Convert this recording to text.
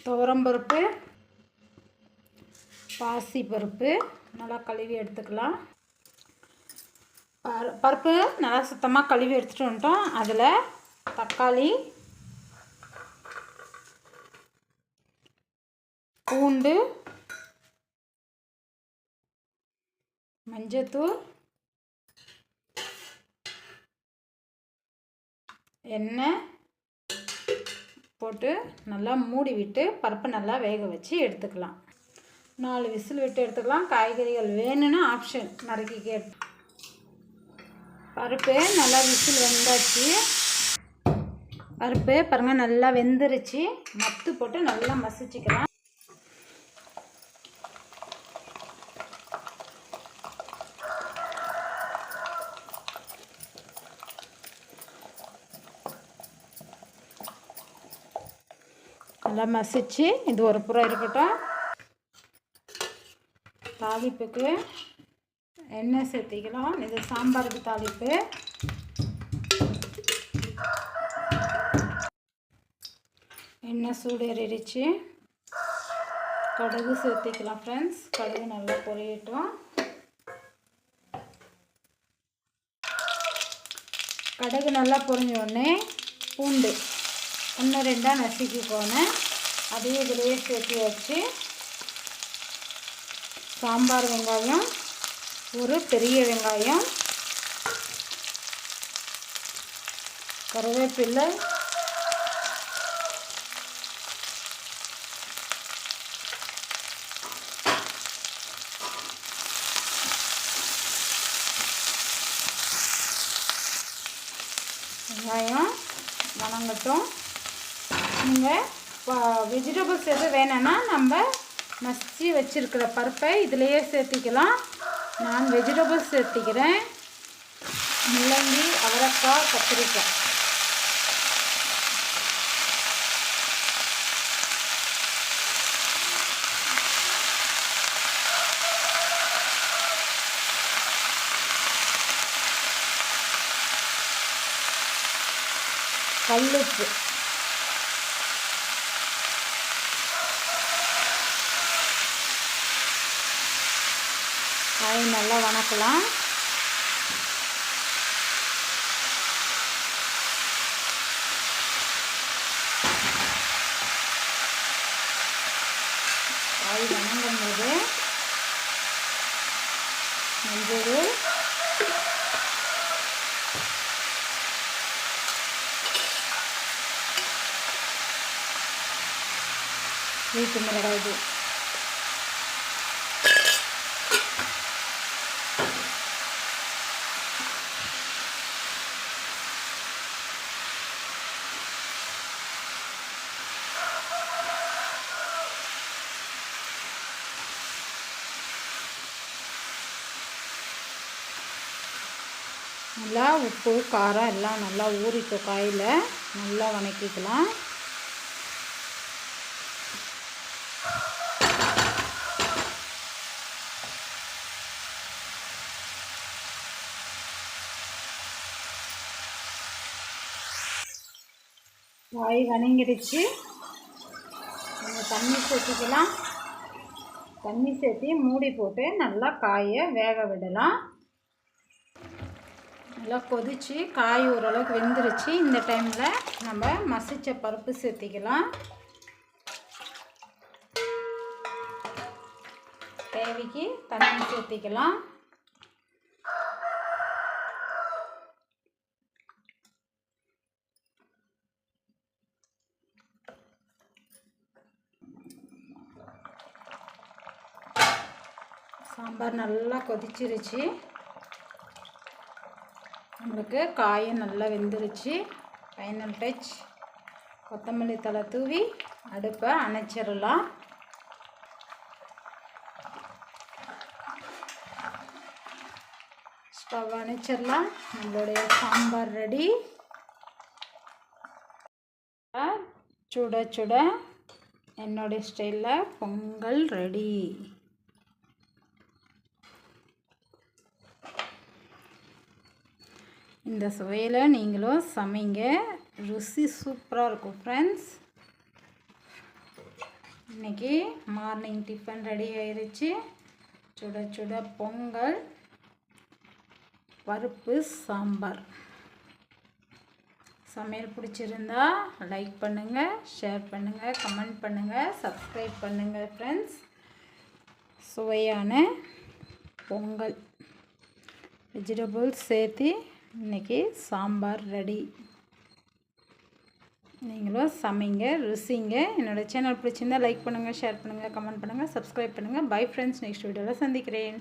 துவரம்பருப்பு, பாசிப்பருப்பு நல்லா கழுவி எடுத்துக்கலாம். பருப்பு நல்லா சுத்தமாக கழுவி எடுத்துகிட்டு வந்துட்டோம். அதில் தக்காளி, பூண்டு, மஞ்சத்தூள், எண்ணெய் போட்டு நல்லா மூடி விட்டு பருப்பை நல்லா வேக வச்சு எடுத்துக்கலாம். 4 விசில் விட்டு எடுத்துக்கலாம். காய்கறிகள் வேணும்னா ஆப்ஷன் நறுக்கி பருப்பு நல்லா விசில் வெந்தாச்சு. பருப்பு பாருங்கள் நல்லா வெந்துருச்சு. மத்து போட்டு நல்லா மசிச்சுக்கலாம். நல்லா மசிச்சு இது ஒரு புறம் இருக்கட்டும். தாளிப்புக்கு எண்ணெய் சேர்த்திக்கலாம். இது சாம்பாருக்கு தாளிப்பு. எண்ணெய் சூடு ஏறிடுச்சு. கடுகு சேர்த்திக்கலாம் ஃப்ரெண்ட்ஸ். கடுகு நல்லா பொரியட்டும். கடுகு நல்லா பொரிஞ்ச உடனே பூண்டு 1-2 நசுக்கிக்கோங்க. அதையும் இதிலேயே சேர்த்து வச்சு சாம்பார் வெங்காயம், ஒரு பெரிய வெங்காயம், கருவேப்பிலை, வெங்காயம் வணங்கட்டும். நீங்கள் வெஜிடபிள்ஸ் எதுவும் வேணும்னா நம்ம மசிச்சு வச்சுருக்கிற பருப்பை இதிலையே சேர்த்திக்கலாம். நான் வெஜிடபிள்ஸ் சேர்த்திக்கிறேன். முள்ளங்கி, அவரைக்காய், கத்திரிக்காய். கல்லுப்பு, காய் நல்லா வணக்கலாம். காய் வணங்கும் போது மஞ்சள், வீட்டு மிளகாய், நல்லா உப்பு காரம் எல்லாம் நல்லா ஊறிக்கும். காயில் நல்லா வணக்கிக்கலாம். காய் வணங்கிடுச்சு. நம்ம தண்ணி சேர்த்திக்கலாம். தண்ணி சேர்த்தி மூடி போட்டு நல்லா காயை வேக விடலாம். நல்லா கொதிச்சு காய் ஓரளவுக்கு வெந்துருச்சு. இந்த டைமில் நம்ம மசிச்ச பருப்பு சேர்த்திக்கலாம். தேவைக்கு தண்ணி சேர்த்திக்கலாம். சாம்பார் நல்லா கொதிச்சிருச்சு. நம்மளுக்கு காயும் நல்லா வெந்துருச்சு. ஃபைனல் டச் கொத்தமல்லி தழை தூவி அடுப்பை அணைச்சிடலாம். ஸ்டவ் அணைச்சிடலாம். நம்மளுடைய சாம்பார் ரெடி. சுட சுட என்னுடைய ஸ்டைலில் பொங்கல் ரெடி. இந்த சுவையில் நீங்களும் சமைங்க. ருசி சூப்பராக இருக்கும் ஃப்ரெண்ட்ஸ். இன்றைக்கி மார்னிங் டிஃபன் ரெடி ஆயிடுச்சு. சுட சுட பொங்கல், பருப்பு சாம்பார். சமையல் பிடிச்சிருந்தா லைக் பண்ணுங்கள், ஷேர் பண்ணுங்கள், கமெண்ட் பண்ணுங்கள், சப்ஸ்கிரைப் பண்ணுங்கள் ஃப்ரெண்ட்ஸ். சுவையான பொங்கல் வெஜிடபிள்ஸ் சேர்த்து இன்றைக்கி சாம்பார் ரெடி. நீங்களும் சமைங்க, ருசிங்க. என்னோடய சேனல் பிடிச்சிருந்தால் லைக் பண்ணுங்கள், ஷேர் பண்ணுங்கள், கமெண்ட் பண்ணுங்கள், சப்ஸ்கிரைப் பண்ணுங்கள். Bye friends. நெக்ஸ்ட் வீடியோவில் சந்திக்கிறேன்.